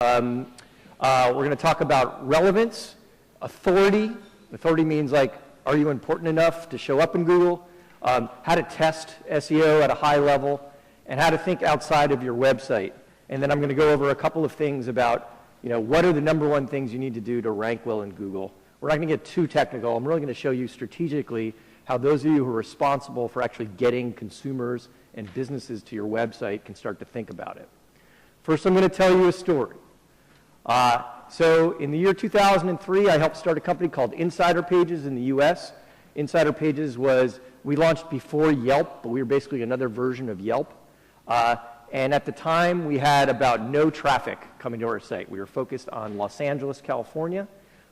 We're going to talk about relevance, authority. Authority means like, are you important enough to show up in Google? How to test SEO at a high level, and how to think outside of your website. And then I'm going to go over a couple of things about, what are the #1 things you need to do to rank well in Google. We're not going to get too technical. I'm really going to show you strategically how those of you who are responsible for actually getting consumers and businesses to your website can start to think about it. First, I'm going to tell you a story. So in the year 2003, I helped start a company called Insider Pages in the US. Insider Pages we launched before Yelp, but we were basically another version of Yelp. And at the time, we had about no traffic coming to our site. We were focused on Los Angeles, California.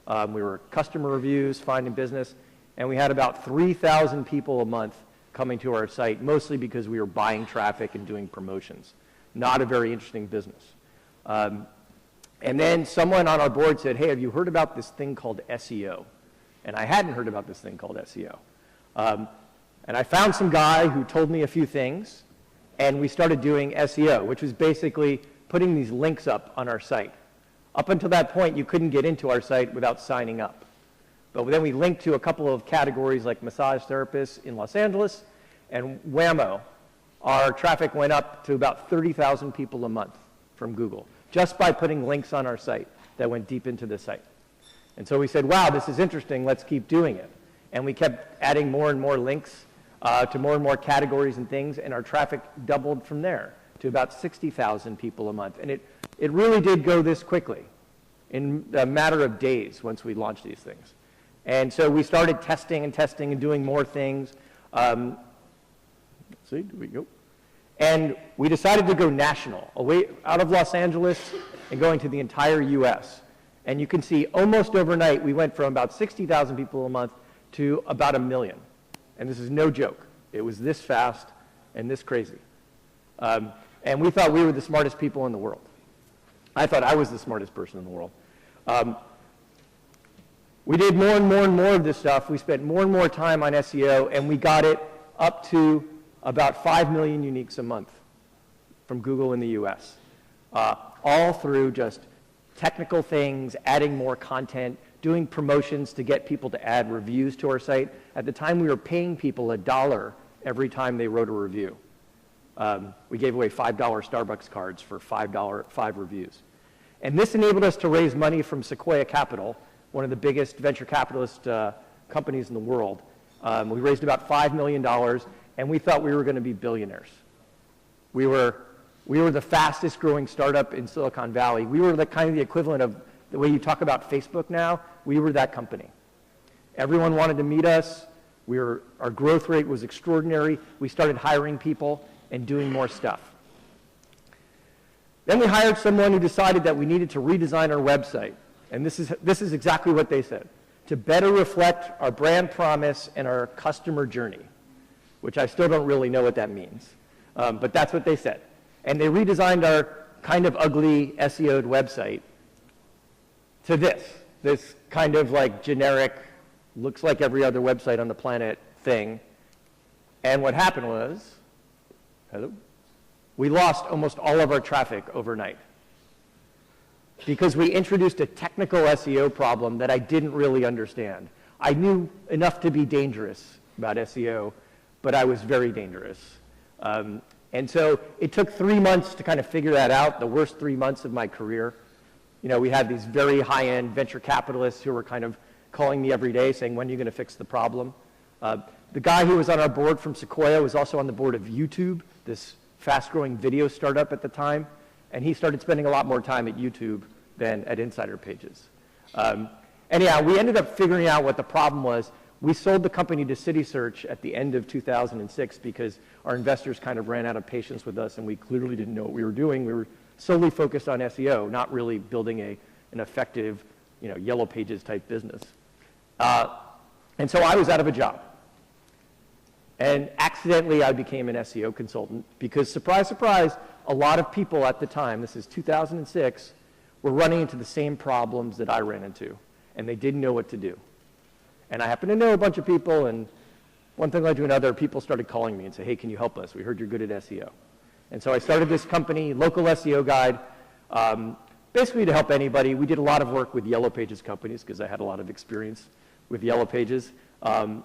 We were customer reviews, finding business, and we had about 3,000 people a month coming to our site, mostly because we were buying traffic and doing promotions. Not a very interesting business. And then someone on our board said, hey, have you heard about this thing called SEO? And I hadn't heard about this thing called SEO. And I found some guy who told me a few things, and we started doing SEO, which was basically putting these links up on our site. Up until that point, you couldn't get into our site without signing up. But then we linked to a couple of categories like massage therapists in Los Angeles, and whammo, our traffic went up to about 30,000 people a month from Google, just by putting links on our site that went deep into the site. And so we said, wow, this is interesting, let's keep doing it. And we kept adding more and more links to more and more categories and things, and our traffic doubled from there to about 60,000 people a month. And it really did go this quickly, in a matter of days once we launched these things. And so we started testing and doing more things. And we decided to go national, away out of Los Angeles and going to the entire US. And you can see almost overnight, we went from about 60,000 people a month to about 1 million. And this is no joke. It was this fast and this crazy. And we thought we were the smartest people in the world. I thought I was the smartest person in the world. We did more and more of this stuff. We spent more and more time on SEO, and we got it up to about 5 million uniques a month from Google in the US. All through just technical things, adding more content, doing promotions to get people to add reviews to our site. At the time, we were paying people $1 every time they wrote a review. We gave away $5 Starbucks cards for five reviews. And this enabled us to raise money from Sequoia Capital, one of the biggest venture capitalist companies in the world. We raised about $5 million, and we thought we were going to be billionaires. We were the fastest growing startup in Silicon Valley. We were the kind of the equivalent of the way you talk about Facebook now. We were that company. Everyone wanted to meet us. Our growth rate was extraordinary. We started hiring people and doing more stuff. Then we hired someone who decided that we needed to redesign our website. And this is exactly what they said: to better reflect our brand promise and our customer journey, which I still don't really know what that means. But that's what they said. And they redesigned our kind of ugly SEO'd website to this kind of like generic, looks like every other website on the planet thing. And what happened was, we lost almost all of our traffic overnight, because we introduced a technical SEO problem that I didn't really understand. I knew enough to be dangerous about SEO, but I was very dangerous. And so it took 3 months to kind of figure that out, the worst 3 months of my career. We had these very high-end venture capitalists who were kind of calling me every day saying, when are you going to fix the problem? The guy who was on our board from Sequoia was also on the board of YouTube, this fast-growing video startup at the time. And he started spending a lot more time at YouTube than at Insider Pages. Anyhow, we ended up figuring out what the problem was. We sold the company to CitySearch at the end of 2006 because our investors kind of ran out of patience with us, and we clearly didn't know what we were doing. We were solely focused on SEO, not really building an effective, Yellow Pages type business. And so I was out of a job. And accidentally, I became an SEO consultant because, surprise, surprise, a lot of people at the time, this is 2006, were running into the same problems that I ran into, and they didn't know what to do. And I happen to know a bunch of people, and one thing led to another. People started calling me and say, hey, can you help us? We heard you're good at SEO. And so I started this company, Local SEO Guide. basically to help anybody. We did a lot of work with Yellow Pages companies because I had a lot of experience with Yellow Pages. And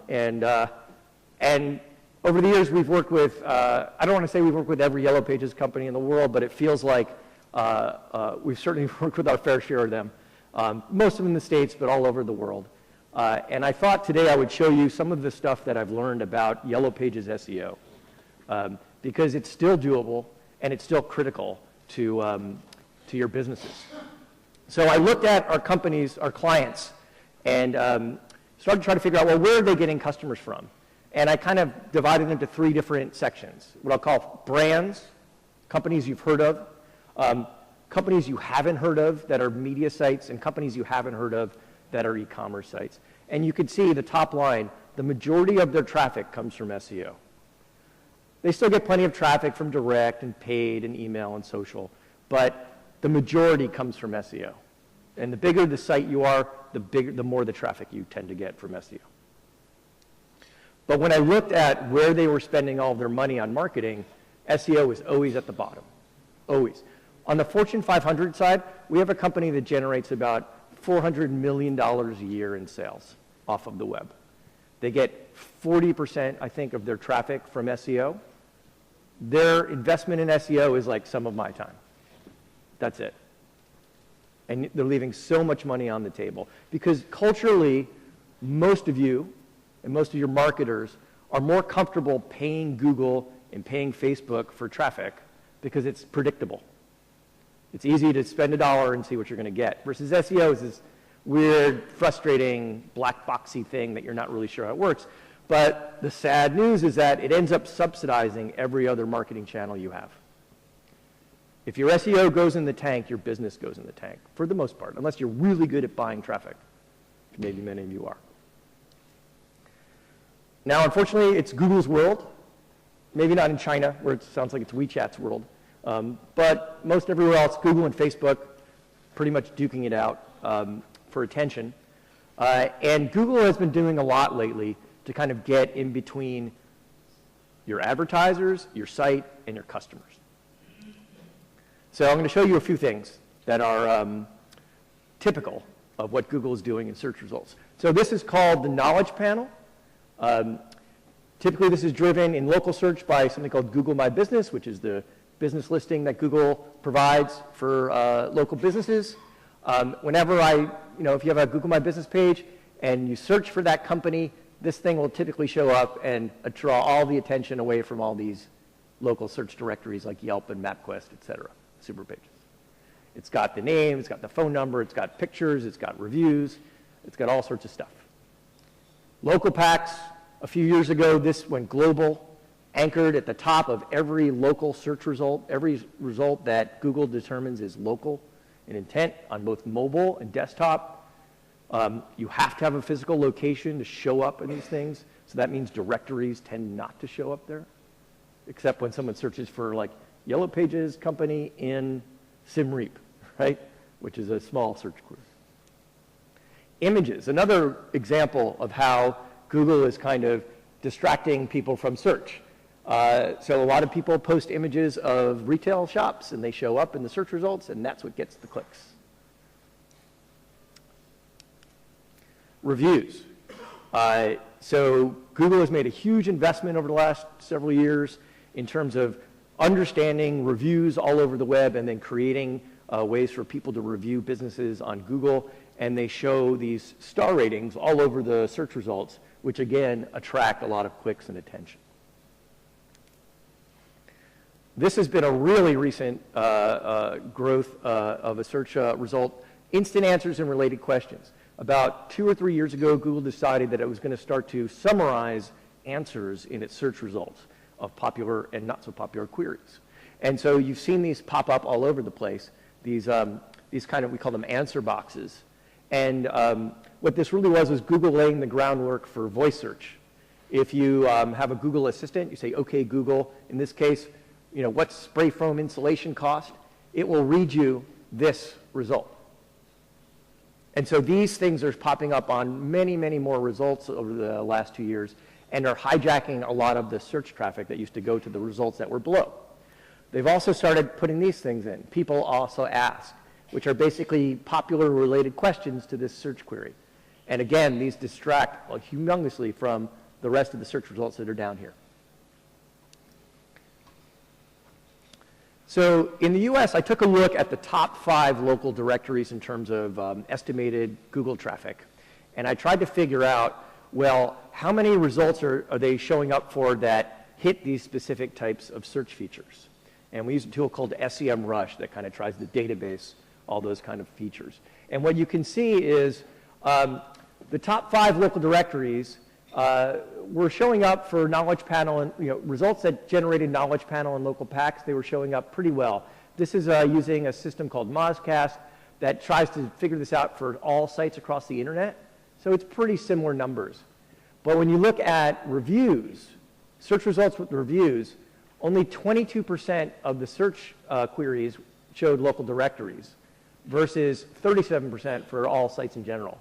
over the years, we've worked with, I don't want to say we've worked with every Yellow Pages company in the world, but it feels like we've certainly worked with our fair share of them. Most of them in the States, but all over the world. And I thought today I would show you some of the stuff that I've learned about Yellow Pages SEO, because it's still doable and it's still critical to your businesses. So I looked at our companies, our clients, and started to try to figure out, well, where are they getting customers from? And I kind of divided into 3 different sections, what I'll call brands, companies you've heard of, companies you haven't heard of that are media sites, and companies you haven't heard of that are e-commerce sites. And you can see the top line, the majority of their traffic comes from SEO. They still get plenty of traffic from direct and paid and email and social, but the majority comes from SEO. And the bigger the site you are, the more the traffic you tend to get from SEO. But when I looked at where they were spending all of their money on marketing, SEO is always at the bottom, always. On the Fortune 500 side, we have a company that generates about $400 million a year in sales off of the web. They get 40%, I think, of their traffic from SEO. Their investment in SEO is like some of my time. That's it. And they're leaving so much money on the table because culturally, most of you and most of your marketers are more comfortable paying Google and paying Facebook for traffic because it's predictable. It's easy to spend $1 and see what you're going to get, versus SEO is this weird, frustrating, black boxy thing that you're not really sure how it works. But the sad news is that it ends up subsidizing every other marketing channel you have. If your SEO goes in the tank, your business goes in the tank, for the most part, unless you're really good at buying traffic. Maybe many of you are. Now, unfortunately, it's Google's world. Maybe not in China, where it sounds like it's WeChat's world. But most everywhere else, Google and Facebook pretty much duking it out for attention. And Google has been doing a lot lately to kind of get in between your advertisers, your site, and your customers. So I'm going to show you a few things that are typical of what Google is doing in search results. So this is called the knowledge panel. Typically, this is driven in local search by something called Google My Business, which is the business listing that Google provides for local businesses. Whenever if you have a Google My Business page and you search for that company, this thing will typically show up and draw all the attention away from all these local search directories like Yelp and MapQuest, et cetera, super pages. It's got the name, it's got the phone number, it's got pictures, it's got reviews, it's got all sorts of stuff. Local packs, a few years ago, this went global, anchored at the top of every local search result, every result that Google determines is local in intent on both mobile and desktop. You have to have a physical location to show up in these things, so that means directories tend not to show up there, except when someone searches for like Yellow Pages company in Siem Reap, right, which is a small search query. Images, another example of how Google is kind of distracting people from search. So a lot of people post images of retail shops and they show up in the search results, and that's what gets the clicks. Reviews. So Google has made a huge investment over the last several years in terms of understanding reviews all over the web and then creating ways for people to review businesses on Google. And they show these star ratings all over the search results, which again attract a lot of clicks and attention. This has been a really recent growth of a search result, instant answers and related questions. About 2 or 3 years ago, Google decided that it was going to start to summarize answers in its search results of popular and not so popular queries. And so you've seen these pop up all over the place, these kind of, we call them answer boxes. And what this really was Google laying the groundwork for voice search. If you have a Google Assistant, you say, okay, Google, in this case, what's spray foam insulation cost? It will read you this result. And so these things are popping up on many, many more results over the last 2 years and are hijacking a lot of the search traffic that used to go to the results that were below. They've also started putting these things in. People also ask, which are basically popular related questions to this search query. And again, these distract humongously from the rest of the search results that are down here. So in the US, I took a look at the top 5 local directories in terms of estimated Google traffic. And I tried to figure out, well, how many results are they showing up for that hit these specific types of search features? And we use a tool called SEMrush that kind of tries to database all those kind of features. And what you can see is the top 5 local directories were showing up for knowledge panel and results that generated knowledge panel and local packs. They were showing up pretty well. This is using a system called Mozcast that tries to figure this out for all sites across the internet. So it's pretty similar numbers. But when you look at reviews, search results with reviews, only 22% of the search queries showed local directories versus 37% for all sites in general.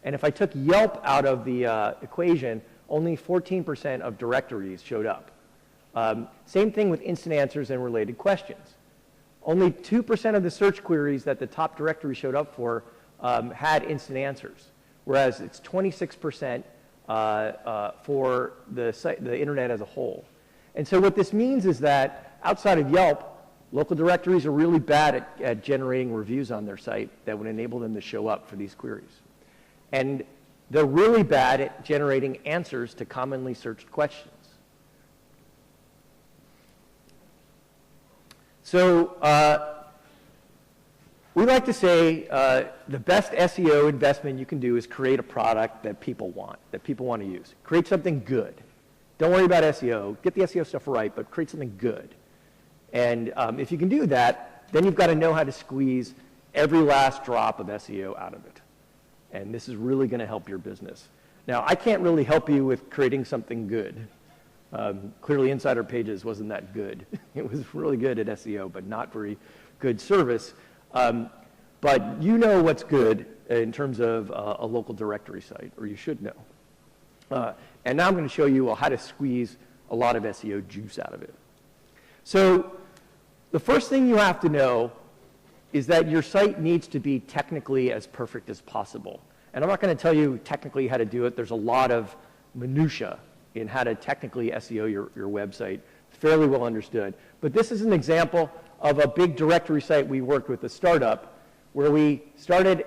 And if I took Yelp out of the equation, only 14% of directories showed up. Same thing with instant answers and related questions. Only 2% of the search queries that the top directory showed up for had instant answers, whereas it's 26% for the internet as a whole. And so what this means is that outside of Yelp, local directories are really bad at generating reviews on their site that would enable them to show up for these queries. And they're really bad at generating answers to commonly searched questions. So we like to say the best SEO investment you can do is create a product that people want to use. Create something good. Don't worry about SEO. Get the SEO stuff right, but create something good. And if you can do that, then you've got to know how to squeeze every last drop of SEO out of it. And this is really going to help your business. Now, I can't really help you with creating something good. Clearly, Insider Pages wasn't that good. It was really good at SEO, but not very good service. But you know what's good in terms of a local directory site, or you should know. And now I'm going to show you how to squeeze a lot of SEO juice out of it. So the first thing you have to know is that your site needs to be technically as perfect as possible. And I'm not going to tell you technically how to do it. There's a lot of minutia in how to technically SEO your website. It's fairly well understood. But this is an example of a big directory site we worked with, a startup, where we started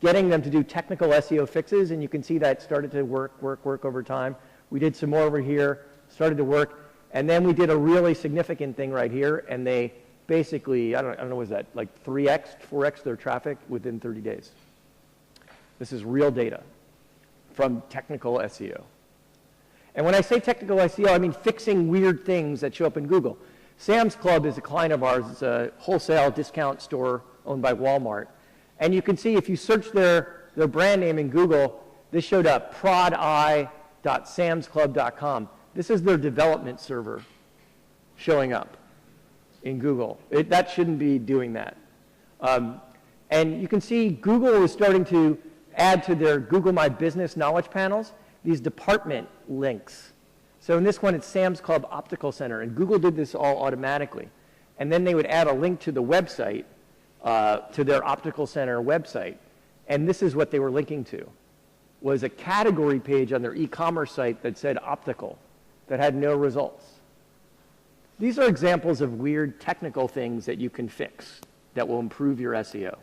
getting them to do technical SEO fixes, and you can see that started to work over time. We did some more over here, started to work, and then we did a really significant thing right here, and they basically, I don't know, was that like 3x, 4x their traffic within 30 days. This is real data from technical SEO. And when I say technical SEO, I mean fixing weird things that show up in Google. Sam's Club is a client of ours. It's a wholesale discount store owned by Walmart. And you can see if you search their brand name in Google, this showed up, prodi.samsclub.com. This is their development server showing up in Google. That shouldn't be doing that. And you can see Google is starting to add to their Google My Business knowledge panels these department links. So in this one, it's Sam's Club Optical Center, and Google did this all automatically. And then they would add a link to the website, to their Optical Center website. And this is what they were linking to, was a category page on their e-commerce site that said optical, that had no results. These are examples of weird technical things that you can fix that will improve your SEO.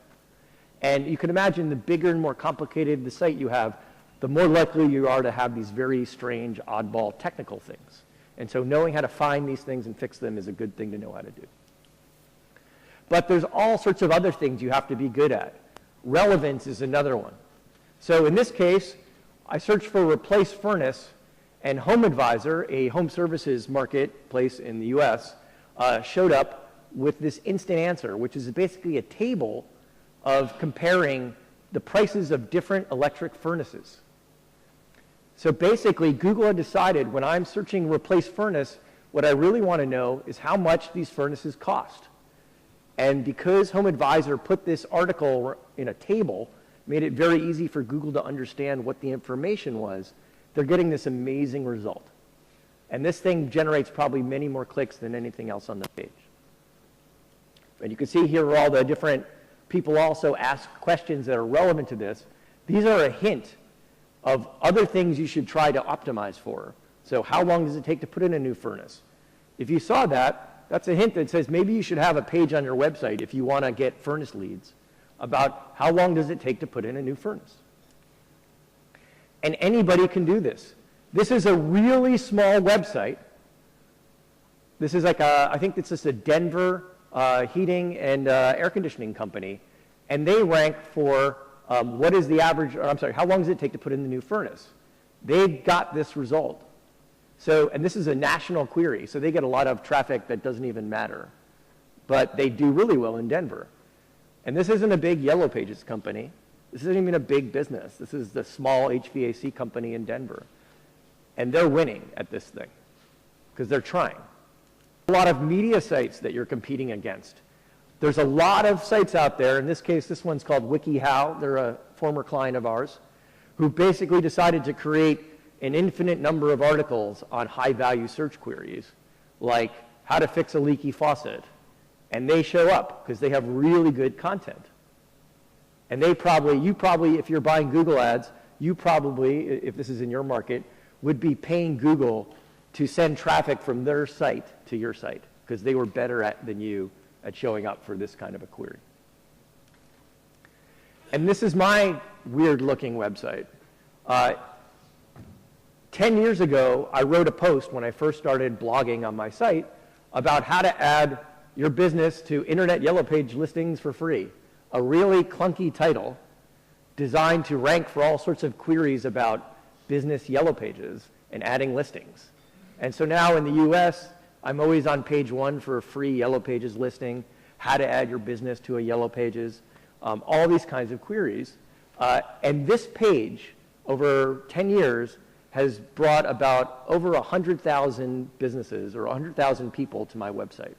And you can imagine the bigger and more complicated the site you have, the more likely you are to have these very strange, oddball technical things. And so knowing how to find these things and fix them is a good thing to know how to do. But there's all sorts of other things you have to be good at. Relevance is another one. So in this case, I searched for replace furnace, and Home Advisor, a home services marketplace in the US, showed up with this instant answer, which is basically a table of comparing the prices of different electric furnaces. So basically, Google had decided when I'm searching replace furnace, what I really want to know is how much these furnaces cost. And because Home Advisor put this article in a table, made it very easy for Google to understand what the information was, they're getting this amazing result. And this thing generates probably many more clicks than anything else on the page. And you can see here are all the different people also ask questions that are relevant to this. These are a hint of other things you should try to optimize for. So how long does it take to put in a new furnace? If you saw that, that's a hint that says maybe you should have a page on your website if you want to get furnace leads about how long does it take to put in a new furnace. And anybody can do this. This is a really small website. This is like I think it's just a Denver heating and air conditioning company. And they rank for what is the average, or I'm sorry, how long does it take to put in the new furnace? They've got this result. So, and this is a national query, so they get a lot of traffic that doesn't even matter. But they do really well in Denver. And this isn't a big Yellow Pages company. This isn't even a big business. This is the small HVAC company in Denver. And they're winning at this thing because they're trying. A lot of media sites that you're competing against. There's a lot of sites out there. In this case, this one's called WikiHow. They're a former client of ours who basically decided to create an infinite number of articles on high-value search queries, like how to fix a leaky faucet. And they show up because they have really good content. And you probably, if you're buying Google ads, you probably, if this is in your market, would be paying Google to send traffic from their site to your site because they were better than you at showing up for this kind of a query. And this is my weird-looking website. 10 years ago, I wrote a post when I first started blogging on my site about how to add your business to Internet Yellow Page listings for free. A really clunky title designed to rank for all sorts of queries about business Yellow Pages and adding listings. And so now in the US, I'm always on page 1 for a free Yellow Pages listing, how to add your business to a Yellow Pages, all these kinds of queries. And this page, over 10 years, has brought about over 100,000 businesses or 100,000 people to my website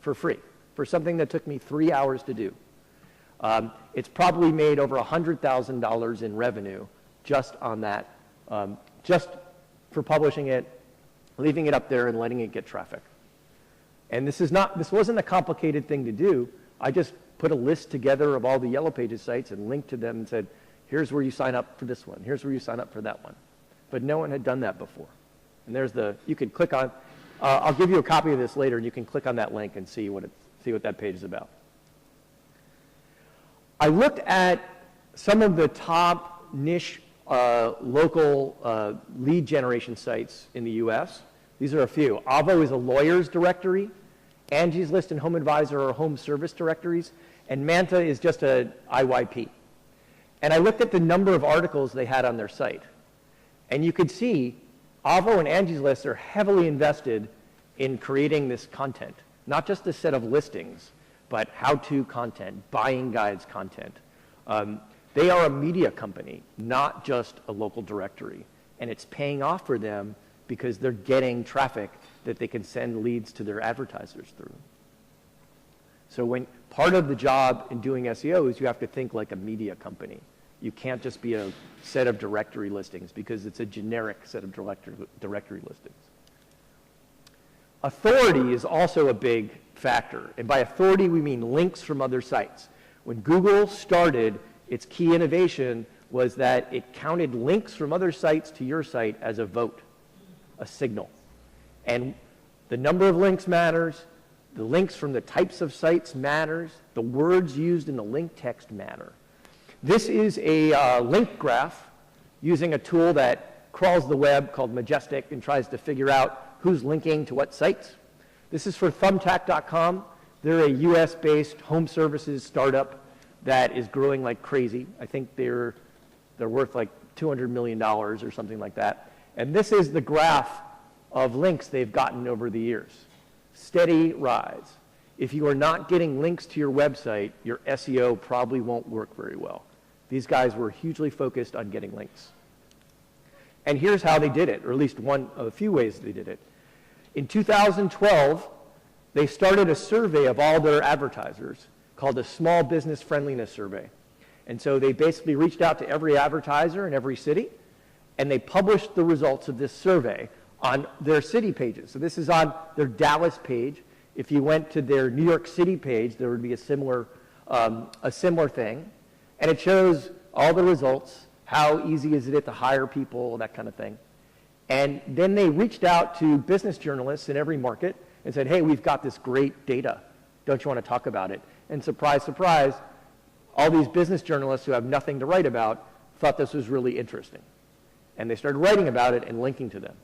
for free, for something that took me 3 hours to do. It's probably made over $100,000 in revenue just on that, just for publishing it, leaving it up there and letting it get traffic. And this wasn't a complicated thing to do. I just put a list together of all the Yellow Pages sites and linked to them and said, here's where you sign up for this one. Here's where you sign up for that one. But no one had done that before. And you can click on, I'll give you a copy of this later and you can click on that link and see what that page is about. I looked at some of the top niche local lead generation sites in the US. These are a few. Avvo is a lawyer's directory. Angie's List and Home Advisor are home service directories. And Manta is just a IYP. And I looked at the number of articles they had on their site. And you could see Avvo and Angie's List are heavily invested in creating this content. Not just a set of listings, but how-to content, buying guides content. They are a media company, not just a local directory. And it's paying off for them because they're getting traffic that they can send leads to their advertisers through. So part of the job in doing SEO is you have to think like a media company. You can't just be a set of directory listings because it's a generic set of directory listings. Authority is also a big factor. And by authority, we mean links from other sites. When Google started, its key innovation was that it counted links from other sites to your site as a vote, a signal. And the number of links matters. The links from the types of sites matters. The words used in the link text matter. This is a link graph using a tool that crawls the web called Majestic and tries to figure out who's linking to what sites. This is for Thumbtack.com. They're a US-based home services startup that is growing like crazy. I think they're worth like $200 million or something like that. And this is the graph of links they've gotten over the years. Steady rise. If you are not getting links to your website, your SEO probably won't work very well. These guys were hugely focused on getting links. And here's how they did it, or at least one of a few ways they did it. In 2012, they started a survey of all their advertisers called a Small Business Friendliness Survey. And so they basically reached out to every advertiser in every city, and they published the results of this survey on their city pages. So this is on their Dallas page. If you went to their New York City page, there would be a similar a similar thing, and it shows all the results, how easy is it to hire people, that kind of thing. And then they reached out to business journalists in every market and said, hey, we've got this great data. Don't you want to talk about it? And surprise, surprise, all these business journalists who have nothing to write about thought this was really interesting. And they started writing about it and linking to them.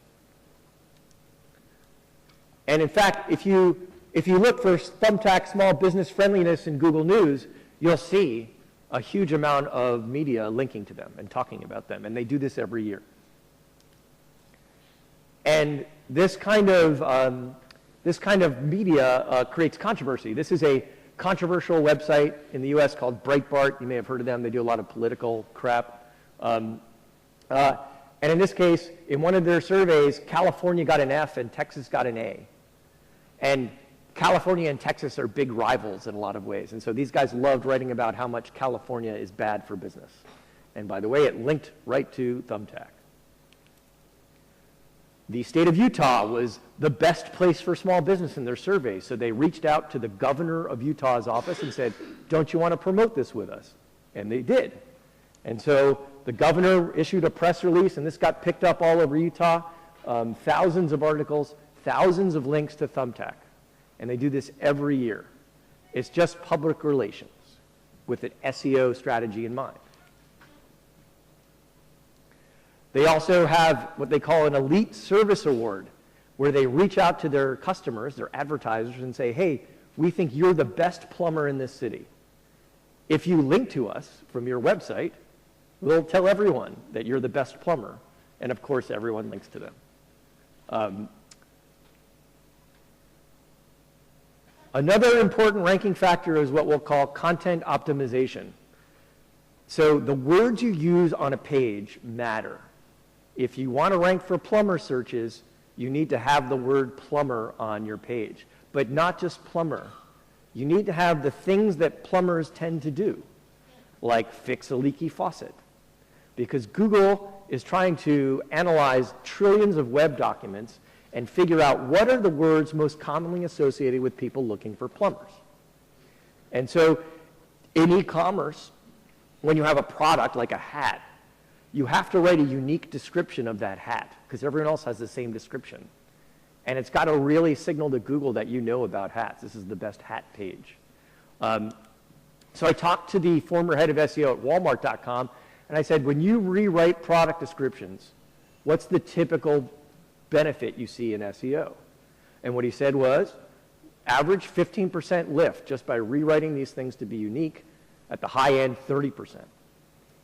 And in fact, if you look for Thumbtack small business friendliness in Google News, you'll see a huge amount of media linking to them and talking about them. And they do this every year. And this kind of media creates controversy. This is a controversial website in the US called Breitbart. You may have heard of them. They do a lot of political crap. And in this case, in one of their surveys, California got an F and Texas got an A. And California and Texas are big rivals in a lot of ways. And so these guys loved writing about how much California is bad for business. And by the way, it linked right to Thumbtack. The state of Utah was the best place for small business in their survey. So they reached out to the governor of Utah's office and said, don't you want to promote this with us? And they did. And so the governor issued a press release, and this got picked up all over Utah. Thousands of articles, thousands of links to Thumbtack. And they do this every year. It's just public relations with an SEO strategy in mind. They also have what they call an elite service award, where they reach out to their customers, their advertisers, and say, hey, we think you're the best plumber in this city. If you link to us from your website, we'll tell everyone that you're the best plumber. And of course, everyone links to them. Another important ranking factor is what we'll call content optimization. So the words you use on a page matter. If you want to rank for plumber searches, you need to have the word plumber on your page. But not just plumber. You need to have the things that plumbers tend to do, like fix a leaky faucet. Because Google is trying to analyze trillions of web documents and figure out what are the words most commonly associated with people looking for plumbers. And so in e-commerce, when you have a product like a hat, you have to write a unique description of that hat because everyone else has the same description. And it's got to really signal to Google that you know about hats. This is the best hat page. So I talked to the former head of SEO at Walmart.com, and I said, when you rewrite product descriptions, what's the typical benefit you see in SEO? And what he said was, average 15% lift just by rewriting these things to be unique. At the high end, 30%.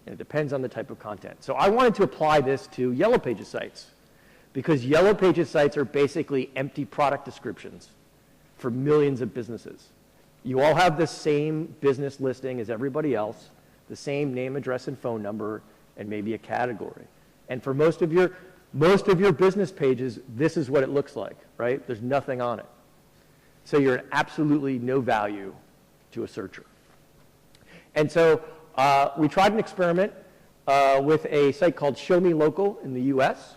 And it depends on the type of content. So I wanted to apply this to Yellow Pages sites because Yellow Pages sites are basically empty product descriptions for millions of businesses. You all have the same business listing as everybody else, the same name, address, and phone number, and maybe a category. And for most of your business pages, this is what it looks like, right? There's nothing on it. So you're absolutely no value to a searcher. And so we tried an experiment with a site called Show Me Local in the US.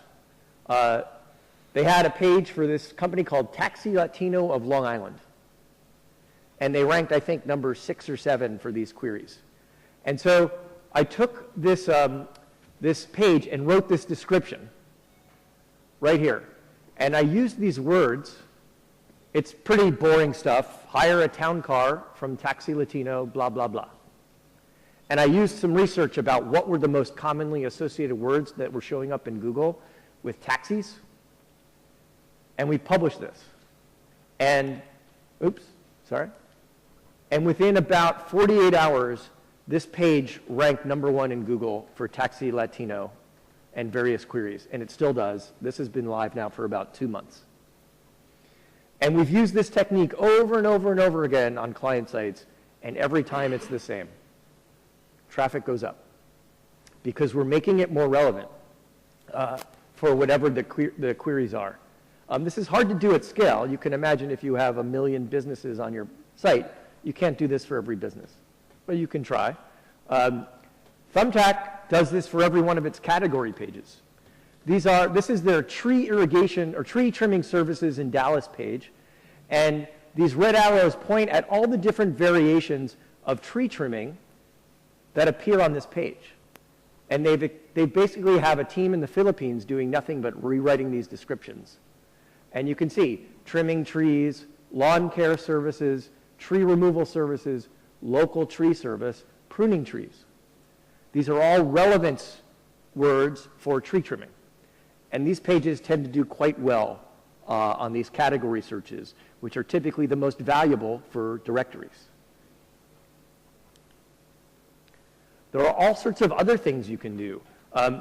They had a page for this company called Taxi Latino of Long Island. And they ranked, I think, number 6 or 7 for these queries. And so I took this, this page and wrote this description right here. And I used these words. It's pretty boring stuff. Hire a town car from Taxi Latino, blah, blah, blah. And I used some research about what were the most commonly associated words that were showing up in Google with taxis. And we published this. And, And within about 48 hours, this page ranked #1 in Google for Taxi Latino and various queries. And it still does. This has been live now for about 2 months. And we've used this technique over and over and over again on client sites. And every time it's the same. Traffic goes up because we're making it more relevant for whatever the queries are. This is hard to do at scale. You can imagine if you have 1 million businesses on your site, you can't do this for every business, but you can try. Thumbtack does this for every one of its category pages. This is their tree irrigation or tree trimming services in Dallas page, and these red arrows point at all the different variations of tree trimming that appear on this page. And they basically have a team in the Philippines doing nothing but rewriting these descriptions. And you can see trimming trees, lawn care services, tree removal services, local tree service, pruning trees. These are all relevance words for tree trimming. And these pages tend to do quite well on these category searches, which are typically the most valuable for directories. There are all sorts of other things you can do.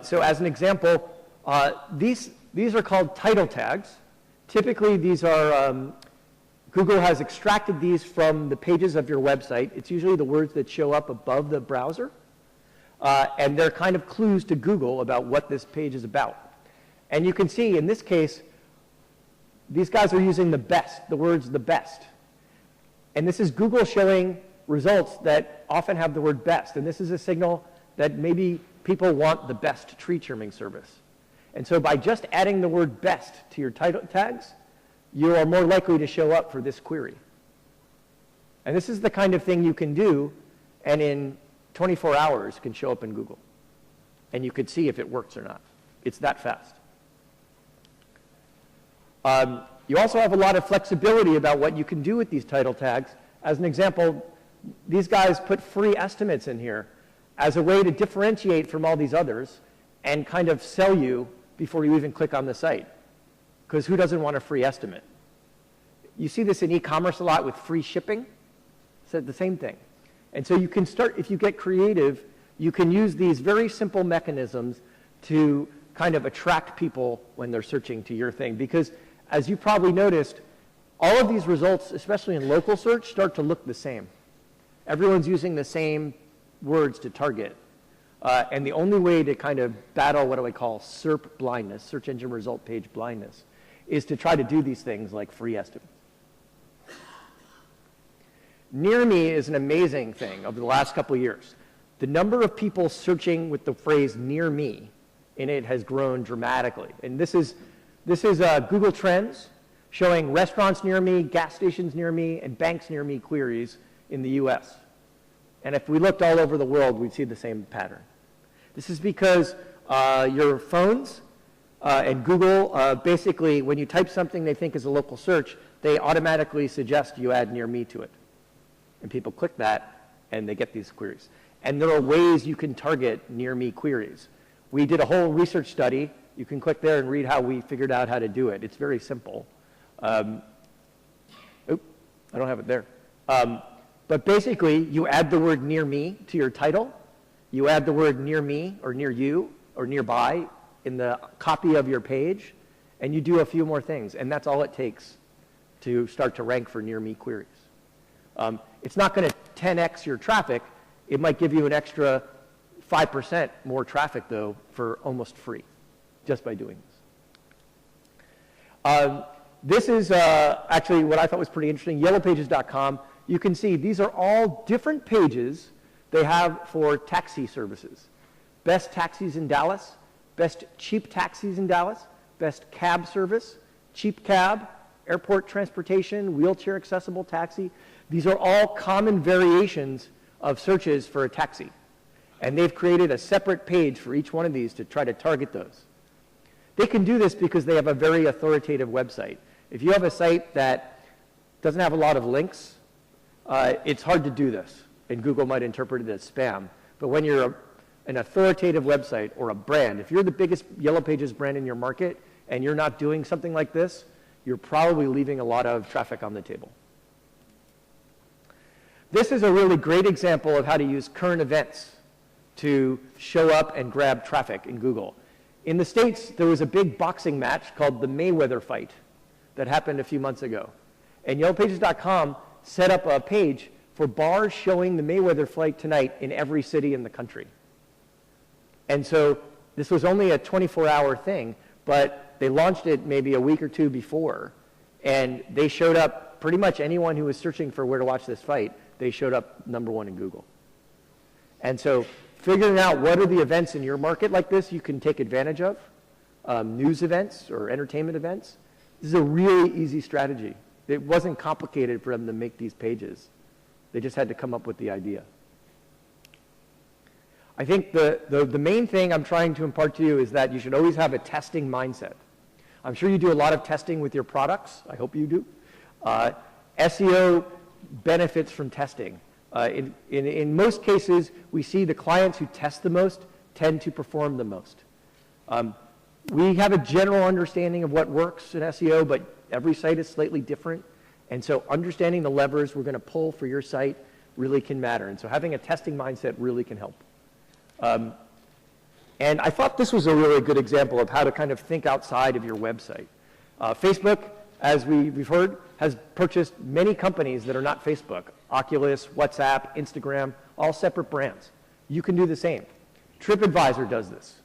So as an example, these are called title tags. Typically, these are, Google has extracted these from the pages of your website. It's usually the words that show up above the browser. And they're kind of clues to Google about what this page is about. And you can see, in this case, these guys are using the best, the words the best. And this is Google showing results that often have the word best. And this is a signal that maybe people want the best tree trimming service. And so by just adding the word best to your title tags, you are more likely to show up for this query. And this is the kind of thing you can do, and in 24 hours can show up in Google. And you could see if it works or not. It's that fast. You also have a lot of flexibility about what you can do with these title tags. As an example, these guys put free estimates in here as a way to differentiate from all these others and kind of sell you before you even click on the site. Because who doesn't want a free estimate? You see this in e-commerce a lot with free shipping. It's the same thing. And so you can start, if you get creative, you can use these very simple mechanisms to kind of attract people when they're searching to your thing. Because as you probably noticed, all of these results, especially in local search, start to look the same. Everyone's using the same words to target. And the only way to kind of battle what do I call SERP blindness, search engine result page blindness, is to try to do these things like free estimates. Near me is an amazing thing over the last couple of years. The number of people searching with the phrase near me in it has grown dramatically. And this is Google Trends showing restaurants near me, gas stations near me, and banks near me queries in the US. And if we looked all over the world, we'd see the same pattern. This is because your phones and Google, basically, when you type something they think is a local search, they automatically suggest you add near me to it. And people click that, and they get these queries. And there are ways you can target near me queries. We did a whole research study. You can click there and read how we figured out how to do it. It's very simple. I don't have it there. But basically, you add the word near me to your title. You add the word near me or near you or nearby in the copy of your page, and you do a few more things. And that's all it takes to start to rank for near me queries. It's not going to 10x your traffic. It might give you an extra 5% more traffic, though, for almost free, just by doing this. This is actually what I thought was pretty interesting, yellowpages.com. You can see these are all different pages they have for taxi services. Best taxis in Dallas, best cheap taxis in Dallas, best cab service, cheap cab, airport transportation, wheelchair accessible taxi. These are all common variations of searches for a taxi. And they've created a separate page for each one of these to try to target those. They can do this because they have a very authoritative website. If you have a site that doesn't have a lot of links, it's hard to do this, and Google might interpret it as spam. But when you're an authoritative website or a brand, if you're the biggest Yellow Pages brand in your market and you're not doing something like this, you're probably leaving a lot of traffic on the table. This is a really great example of how to use current events to show up and grab traffic in Google. In the States, there was a big boxing match called the Mayweather fight that happened a few months ago. And yellowpages.com set up a page for bars showing the Mayweather fight tonight in every city in the country. And so this was only a 24-hour thing, but they launched it maybe a week or two before, and they showed up, pretty much anyone who was searching for where to watch this fight, they showed up #1 in Google. And so figuring out what are the events in your market like this you can take advantage of, news events or entertainment events, this is a really easy strategy. It wasn't complicated for them to make these pages. They just had to come up with the idea. I think the main thing I'm trying to impart to you is that you should always have a testing mindset. I'm sure you do a lot of testing with your products. I hope you do. SEO benefits from testing. In most cases, we see the clients who test the most tend to perform the most. We have a general understanding of what works in SEO, but every site is slightly different. And so understanding the levers we're going to pull for your site really can matter. And so having a testing mindset really can help. And I thought this was a really good example of how to kind of think outside of your website. Facebook, as we've heard, has purchased many companies that are not Facebook. Oculus, WhatsApp, Instagram, all separate brands. You can do the same. TripAdvisor does this.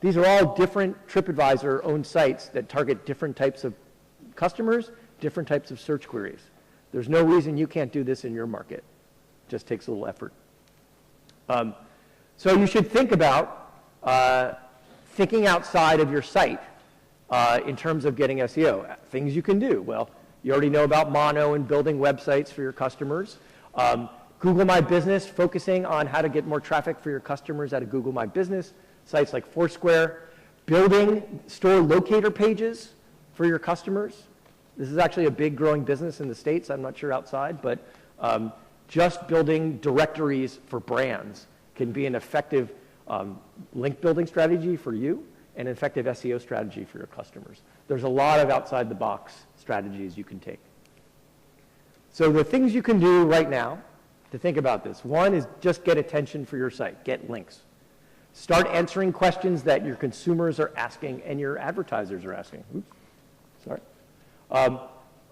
These are all different TripAdvisor-owned sites that target different types of customers, different types of search queries. There's no reason you can't do this in your market. It just takes a little effort. So you should think about thinking outside of your site in terms of getting SEO. Things you can do. Well, you already know about mono and building websites for your customers. Google My Business, focusing on how to get more traffic for your customers out of Google My Business. Sites like Foursquare. Building store locator pages for your customers. This is actually a big growing business in the States. I'm not sure outside, but just building directories for brands can be an effective link building strategy for you and an effective SEO strategy for your customers. There's a lot of outside the box strategies you can take. So the things you can do right now to think about this. One is just get attention for your site. Get links. Start answering questions that your consumers are asking and your advertisers are asking. Oops, sorry.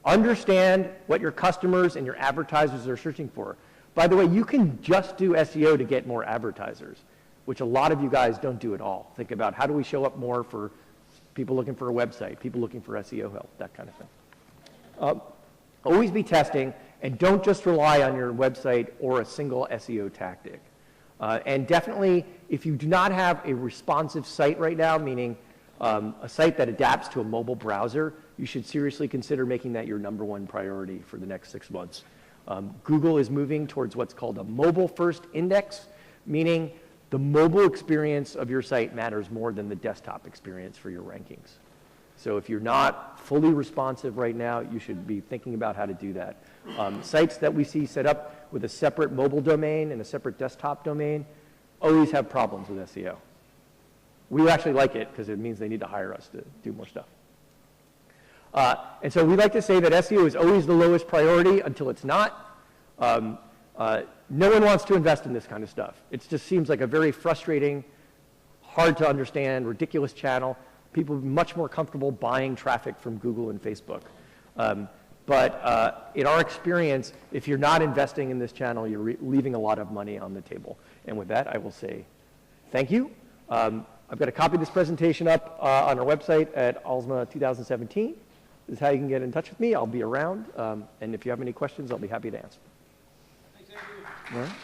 Understand what your customers and your advertisers are searching for. By the way, you can just do SEO to get more advertisers, which a lot of you guys don't do at all. Think about how do we show up more for people looking for a website, people looking for SEO help, that kind of thing. Always be testing, and don't just rely on your website or a single SEO tactic. And definitely, if you do not have a responsive site right now, meaning a site that adapts to a mobile browser, you should seriously consider making that your #1 priority for the next 6 months. Google is moving towards what's called a mobile-first index, meaning the mobile experience of your site matters more than the desktop experience for your rankings. So if you're not fully responsive right now, you should be thinking about how to do that. Sites that we see set up with a separate mobile domain and a separate desktop domain always have problems with SEO. We actually like it because it means they need to hire us to do more stuff. And so we like to say that SEO is always the lowest priority until it's not. No one wants to invest in this kind of stuff. It just seems like a very frustrating, hard to understand, ridiculous channel. People are much more comfortable buying traffic from Google and Facebook. But in our experience, if you're not investing in this channel, you're leaving a lot of money on the table. And with that, I will say thank you. I've got a copy of this presentation up on our website at ALSMA 2017. This is how you can get in touch with me. I'll be around. And if you have any questions, I'll be happy to answer. Thanks, Andrew. All right.